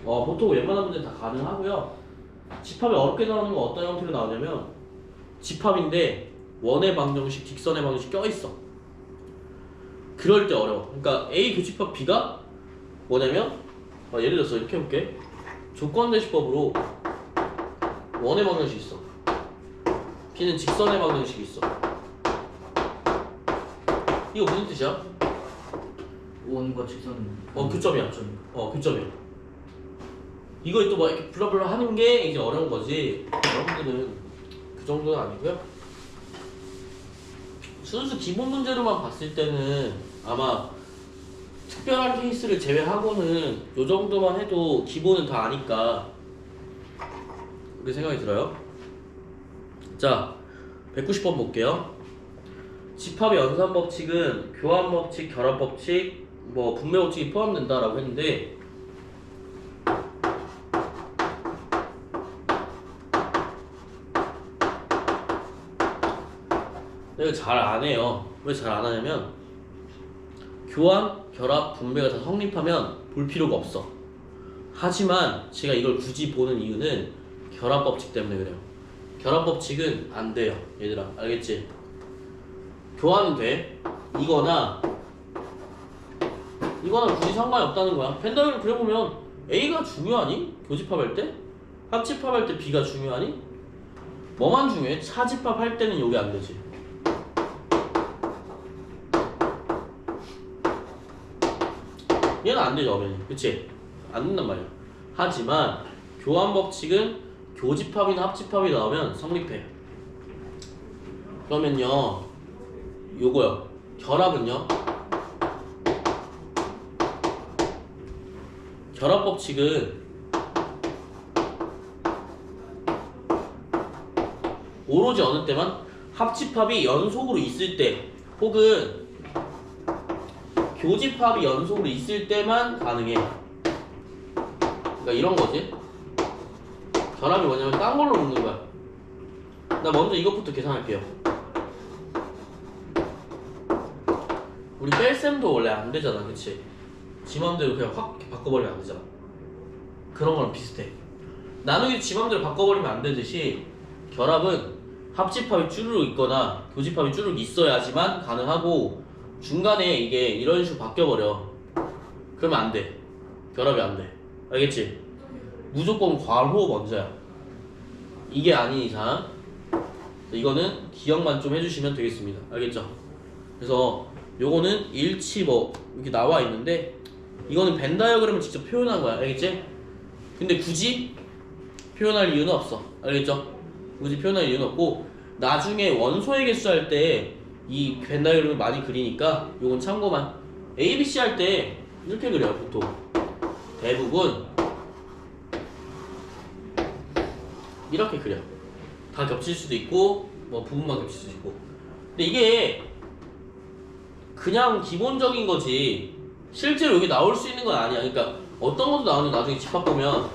보통 웬만한 문제는 다 가능하고요. 집합이 어렵게 나오는 건 어떤 형태로 나오냐면 집합인데 원의 방정식, 직선의 방정식 껴있어. 그럴 때 어려워. 그러니까 A 교집합 B가 뭐냐면 예를 들어서 이렇게 해볼게. 조건대시법으로 원의 방정식이 있어. B는 직선의 방정식이 있어. 이거 무슨 뜻이야? 원과 직선. 교점이야. 교점이야. 이거 또 막 이렇게 블라블라 하는 게 이제 어려운 거지. 여러분들은 그 정도는 아니고요. 순수 기본 문제로만 봤을 때는 아마 특별한 케이스를 제외하고는 요 정도만 해도 기본은 다 아니까 그렇게 생각이 들어요. 자, 190번 볼게요. 집합의 연산 법칙은 교환 법칙, 결합 법칙, 분매 법칙이 포함된다라고 했는데 내가 잘 안 해요. 왜 잘 안 하냐면 교환, 결합, 분배가 다 성립하면 볼 필요가 없어. 하지만 제가 이걸 굳이 보는 이유는 결합 법칙 때문에 그래요. 결합 법칙은 안 돼요. 얘들아, 알겠지? 교환은 돼. 이거나 굳이 상관이 없다는 거야. 펜더그램 그려보면 A가 중요하니? 교집합할 때? 합집합할 때 B가 중요하니? 뭐만 중요해? 차집합할 때는 요게 안 되지. 얘는 안 되죠, 어머니. 그치? 안 된단 말이야. 하지만 교환 법칙은 교집합이나 합집합이 나오면 성립해. 그러면요, 요거요. 결합은요. 결합 법칙은 오로지 어느 때만 합집합이 연속으로 있을 때 혹은 교집합이 연속으로 있을 때만 가능해. 그러니까 이런 거지. 결합이 뭐냐면 딴 걸로 묶는 거야. 나 먼저 이것부터 계산할게요. 우리 뺄셈도 원래 안 되잖아, 그치? 지 맘대로 그냥 확 바꿔버리면 안 되잖아. 그런 거랑 비슷해. 나누기 지 맘대로 바꿔버리면 안 되듯이 결합은 합집합이 쭈르륵 있거나 교집합이 쭈르륵 있어야지만 가능하고 중간에 이게 이런 식으로 바뀌어버려. 그러면 안 돼. 결합이 안 돼. 알겠지? 무조건 괄호 먼저야. 이게 아닌 이상 이거는 기억만 좀 해주시면 되겠습니다. 알겠죠? 그래서 요거는 일치 이렇게 나와 있는데 이거는 벤 다이어그램을 직접 표현한 거야. 알겠지? 근데 굳이 표현할 이유는 없어. 알겠죠? 굳이 표현할 이유는 없고 나중에 원소의 개수 할 때 이 벤 다이어그램을 많이 그리니까 요건 참고만. ABC 할 때 이렇게 그려요. 보통 대부분 이렇게 그려. 다 겹칠 수도 있고 부분만 겹칠 수도 있고. 근데 이게 그냥 기본적인 거지 실제로 여기 나올 수 있는 건 아니야. 그러니까 어떤 것도 나오는데 나중에 집합보면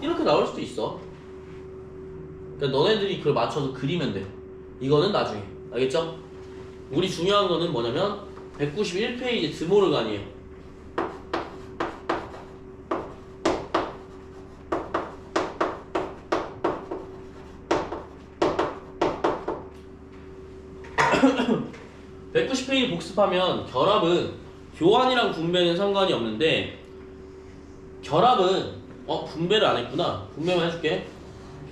이렇게 나올 수도 있어. 그러니까 너네들이 그걸 맞춰서 그리면 돼. 이거는 나중에. 알겠죠? 우리 중요한 거는 뭐냐면 191페이지 드모르간이에요. (190페이지) 복습하면 결합은 교환이랑 분배는 상관이 없는데 결합은 분배를 안 했구나. 분배만 해줄게.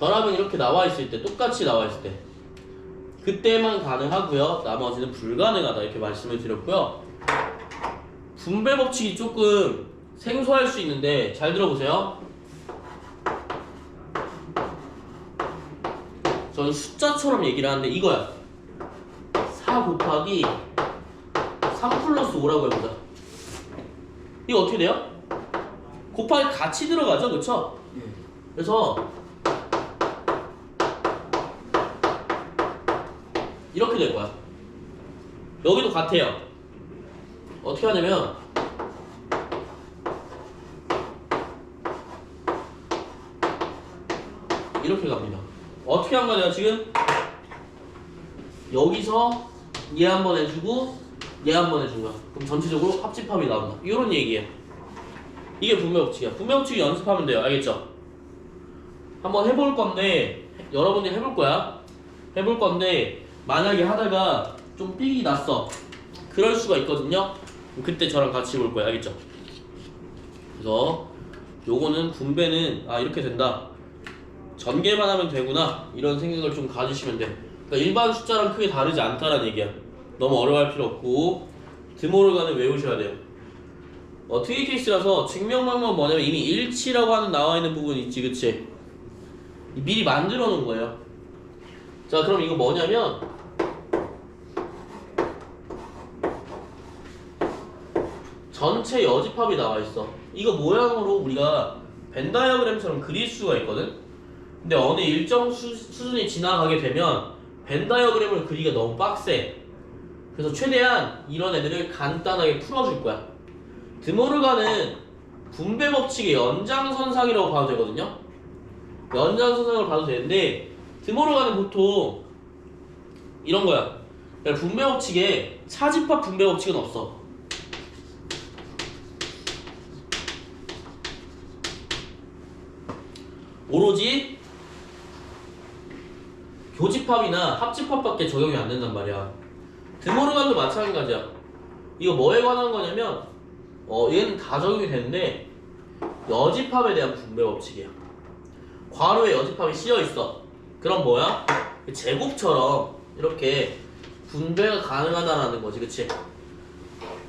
결합은 이렇게 나와 있을 때, 똑같이 나와 있을 때 그때만 가능하고요. 나머지는 불가능하다 이렇게 말씀을 드렸고요. 분배 법칙이 조금 생소할 수 있는데 잘 들어보세요. 저는 숫자처럼 얘기를 하는데 이거야. 4 곱하기 3 플러스 5라고 해보자. 이거 어떻게 돼요? 곱하기 같이 들어가죠, 그쵸? 그래서 이렇게 될 거야. 여기도 같아요. 어떻게 하냐면 이렇게 갑니다. 어떻게 한 거야? 내가 지금 여기서 얘 한 번 해주고 얘 한 번 해준 거야. 그럼 전체적으로 합집합이 나온다. 이런 얘기예요. 이게 분배법칙이야. 분배법칙 연습하면 돼요. 알겠죠? 한번 해볼 건데 여러분들이 해볼 거야. 해볼 건데 만약에 하다가 좀 삑이 났어. 그럴 수가 있거든요. 그때 저랑 같이 볼 거야. 알겠죠? 그래서 요거는 분배는 이렇게 된다. 전개만 하면 되구나. 이런 생각을 좀 가지시면 돼. 그러니까 일반 숫자랑 크게 다르지 않다라는 얘기야. 너무 어려워할 필요 없고 드모르간을 외우셔야 돼요. 특이 케이스라서 증명 방법은 뭐냐면 이미 일치라고 하는 나와 있는 부분이 있지, 그치? 미리 만들어 놓은 거예요. 자, 그럼 이거 뭐냐면 전체 여집합이 나와 있어. 이거 모양으로 우리가 벤 다이어그램처럼 그릴 수가 있거든. 근데 어느 일정 수준이 지나가게 되면 벤 다이어그램을 그리기가 너무 빡세. 그래서 최대한 이런 애들을 간단하게 풀어줄 거야. 드모르간은 분배 법칙의 연장선상이라고 봐도 되거든요. 연장선상을 봐도 되는데 드모르간은 보통 이런 거야. 그러니까 분배 법칙에 차집합 분배 법칙은 없어. 오로지 교집합이나 합집합밖에 적용이 안 된단 말이야. 드모르간도 마찬가지야. 이거 뭐에 관한 거냐면 얘는 다 적용이 되는데 여집합에 대한 분배 법칙이야. 괄호에 여집합이 씌여 있어. 그럼 뭐야? 제곱처럼 이렇게 분배가 가능하다라는 거지, 그치?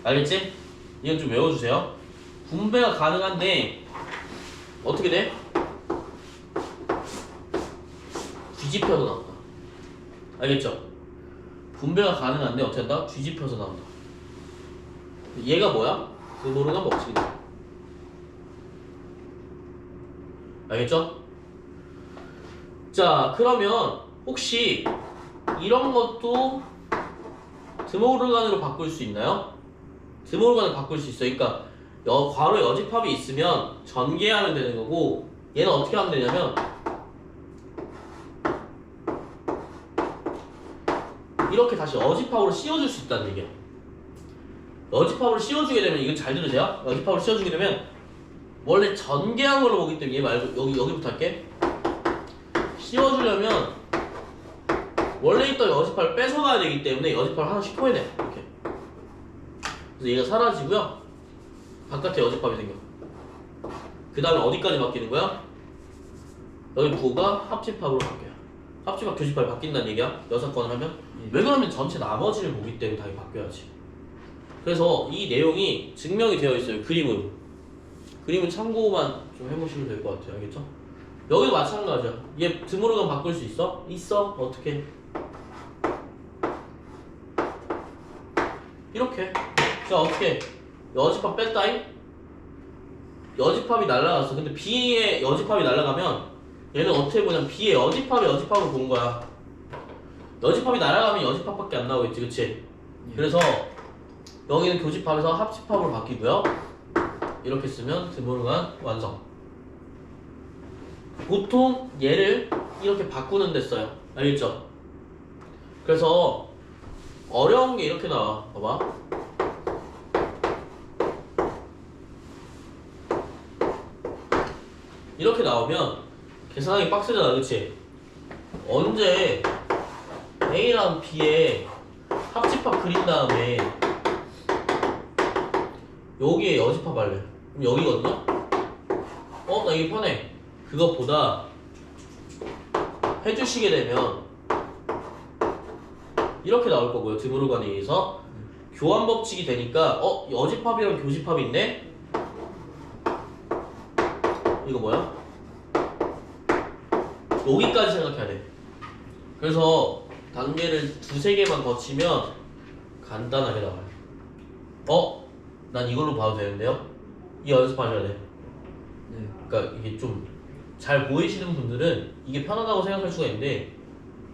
알겠지? 이건 좀 외워주세요. 분배가 가능한데 어떻게 돼? 뒤집혀서 나온다. 알겠죠? 분배가 가능한데 어떻게 한다? 뒤집혀서 나온다. 얘가 뭐야? 드모르간 법칙이다. 알겠죠? 자, 그러면 혹시 이런 것도 드모르간으로 바꿀 수 있나요? 드모르간을 바꿀 수 있어요. 그러니까 괄호에 여집합이 있으면 전개하면 되는 거고, 얘는 어떻게 하면 되냐면 이렇게 다시 여집합으로 씌워줄 수 있다는 얘기야. 여집합으로 씌워주게 되면, 이건 잘 들으세요. 여집합으로 씌워주게 되면 원래 전개한 걸로 보기 때문에 얘 말고 여기부터 할게. 씌워주려면 원래 있던 여집합을 뺏어가야 되기 때문에 여집합을 하나씩 포해내. 이렇게. 그래서 얘가 사라지고요. 바깥에 여집합이 생겨. 그 다음에 어디까지 바뀌는 거야? 여기 부호가 합집합으로 바뀌어요. 합집합, 교집합이 바뀐다는 얘기야. 6건을 하면. 왜 그러면 전체 나머지를 보기 때문에 당연히 바뀌어야지. 그래서 이 내용이 증명이 되어 있어요. 그림으로. 그림은 참고만 좀 해보시면 될 것 같아요. 알겠죠? 여기도 마찬가지야. 얘 드모르간 바꿀 수 있어? 있어? 어떻게? 이렇게. 자, 어떻게? 여집합 뺐다잉? 여집합이 날라갔어. 근데 B의 여집합이 날라가면 얘는 어떻게 보냐면 B의 여집합을 본 거야. 여집합이 날아가면 여집합밖에 안 나오겠지, 그치? 그래서 여기는 교집합에서 합집합으로 바뀌고요. 이렇게 쓰면 드모르간 완성. 보통 얘를 이렇게 바꾸는 데 써요. 알겠죠? 그래서 어려운 게 이렇게 나와. 봐봐. 이렇게 나오면 계산하기 빡세잖아, 그치? 언제 A랑 B에 합집합 그린 다음에 여기에 여집합 할래. 그럼 여기거든요? 나 이게 편해. 그것보다 해주시게 되면 이렇게 나올 거고요. 드모르간에 의해서 교환 법칙이 되니까 여집합이랑 교집합이 있네? 이거 뭐야? 여기까지 생각해야 돼. 그래서 단계를 2-3개만 거치면 간단하게 나와요. 난 이걸로 봐도 되는데요? 이 연습하셔야 돼. 네. 그러니까 이게 좀 잘 보이시는 분들은 이게 편하다고 생각할 수가 있는데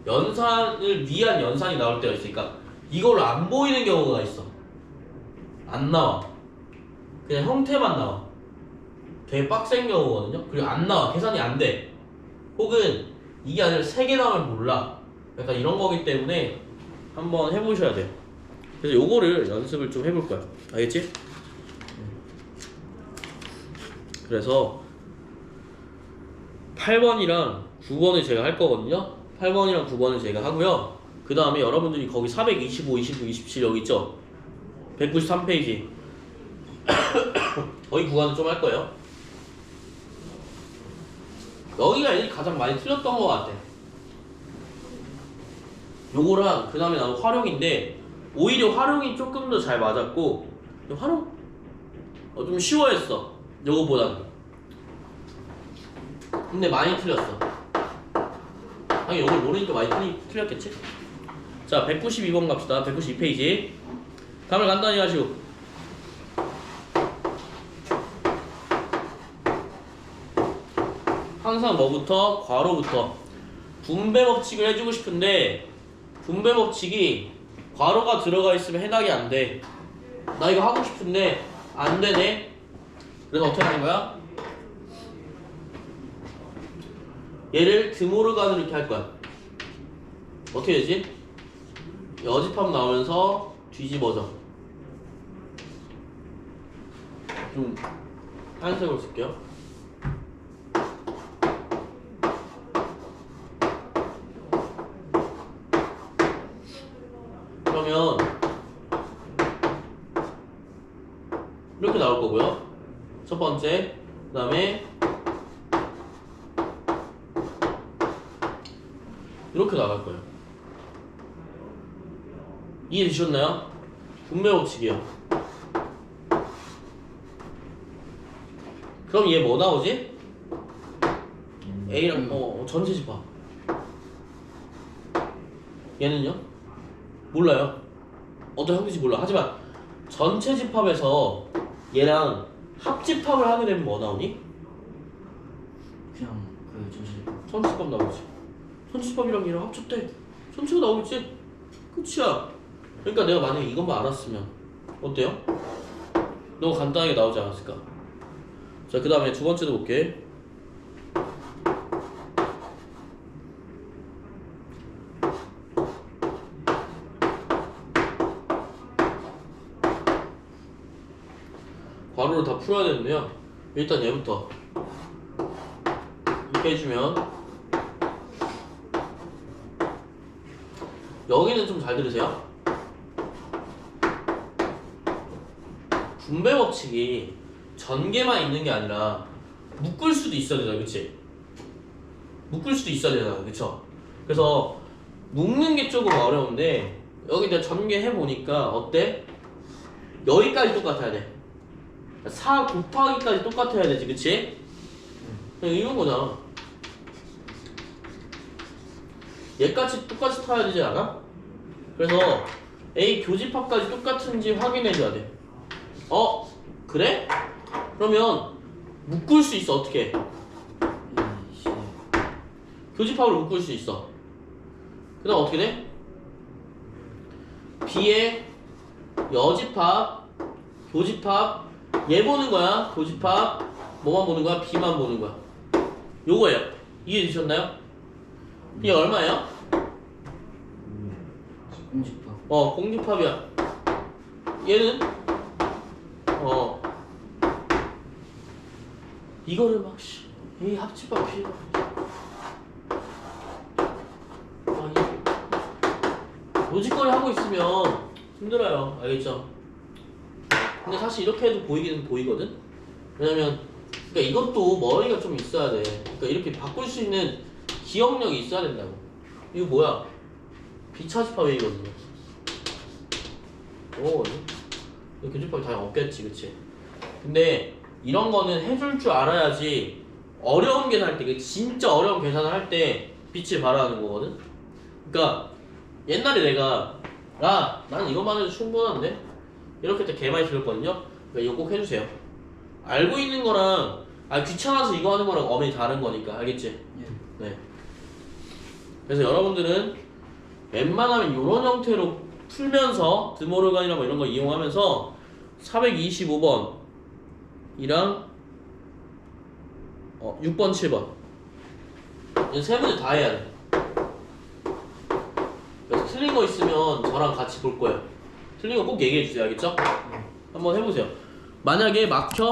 연산을 위한 연산이 나올 때가 있으니까 이걸로 안 보이는 경우가 있어. 안 나와. 그냥 형태만 나와. 되게 빡센 경우거든요. 그리고 안 나와. 계산이 안 돼. 혹은 이게 아니라 3개 나오면 몰라. 약간 이런 거기 때문에 한번 해보셔야 돼요. 그래서 요거를 연습을 좀 해볼 거야. 알겠지? 그래서 8번이랑 9번을 제가 할 거거든요. 8번이랑 9번을 제가 하고요. 그 다음에 여러분들이 거기 425, 29, 27 여기 있죠? 193페이지 거기 구간을 좀 할 거예요. 여기가 애들이 가장 많이 틀렸던 것 같아. 요거랑 그 다음에 나온 활용인데 오히려 활용이 조금 더 잘 맞았고 활용 좀 쉬워했어 요거보다는. 근데 많이 틀렸어. 당연히 요걸 모르니까 많이 틀렸겠지? 자 192번 갑시다. 192페이지 답을 간단히 하시고 항상 뭐부터? 괄호부터 분배 법칙을 해주고 싶은데 분배 법칙이 괄호가 들어가 있으면 해당이 안 돼. 나 이거 하고 싶은데 안 되네. 그래서 어떻게 하는 거야? 얘를 드모르간으로 이렇게 할 거야. 어떻게 되지? 여집합 나오면서 뒤집어져. 좀 하얀색으로 쓸게요. 그러면 이렇게 나올 거고요. 첫 번째, 그 다음에 이렇게 나갈 거예요. 이해되셨나요? 분배 법칙이요. 그럼 얘 뭐 나오지? A랑 전체 집합. 얘는요? 몰라요. 어떤 형태인지 몰라. 하지만 전체 집합에서 얘랑 합집합을 하게 되면 뭐 나오니? 그냥 그 전체 전체 집합 나오지. 전체 집합이랑 얘랑 합쳤대. 전체가 나오겠지? 끝이야. 그러니까 내가 만약에 이것만 알았으면 어때요? 너무 간단하게 나오지 않았을까? 자, 그 다음에 두 번째도 볼게. 괄호를 다 풀어야 되는데요. 일단 얘부터 이렇게 해주면 여기는 좀 잘 들으세요. 분배 법칙이 전개만 있는 게 아니라 묶을 수도 있어야 되잖아, 그치? 묶을 수도 있어야 되잖아, 그쵸? 그래서 묶는 게 조금 어려운데 여기 내가 전개해보니까 어때? 여기까지 똑같아야 돼. 4 곱하기까지 똑같아야 되지, 그치? 그냥 이런 거잖아. 얘까지 똑같이 타야 되지 않아? 그래서 A 교집합까지 똑같은지 확인해줘야 돼. 그래? 그러면 묶을 수 있어. 어떻게? 교집합을 묶을 수 있어. 그 다음 어떻게 돼? B의 여집합, 교집합, 얘 보는 거야. 교집합, 뭐만 보는 거야? B만 보는 거야. 요거예요. 이해되셨나요? 이게 얼마예요? 공집합. 공집합이야. 얘는 이거를 막 이 합집합 B가 노짓거리 하고 있으면 힘들어요. 알겠죠? 근데 사실 이렇게 해도 보이기는 보이거든? 왜냐면 그러니까 이것도 머리가 좀 있어야 돼. 그러니까 이렇게 바꿀 수 있는 기억력이 있어야 된다고. 이거 뭐야? 비차집합이거든요. 교집합이 당연히 없겠지, 그치? 근데 이런 거는 해줄 줄 알아야지 어려운 계산할 때, 진짜 어려운 계산을 할 때 빛을 발하는 거거든? 그러니까 옛날에 내가 나는 이것만 해도 충분한데? 이렇게 때 개 많이 들었거든요? 그러니까 이거 꼭 해주세요. 알고 있는 거랑 귀찮아서 이거 하는 거랑 엄연히 다른 거니까. 알겠지? 네. 그래서 여러분들은 웬만하면 이런 형태로 풀면서 드모르간이나 뭐 이런 거 이용하면서 425번 이랑 6번, 7번 이 세 문제 다 해야 돼. 그래서 틀린 거 있으면 저랑 같이 볼 거예요. 틀린 거 꼭 얘기해 주세요. 알겠죠? 한번 해보세요. 만약에 막혀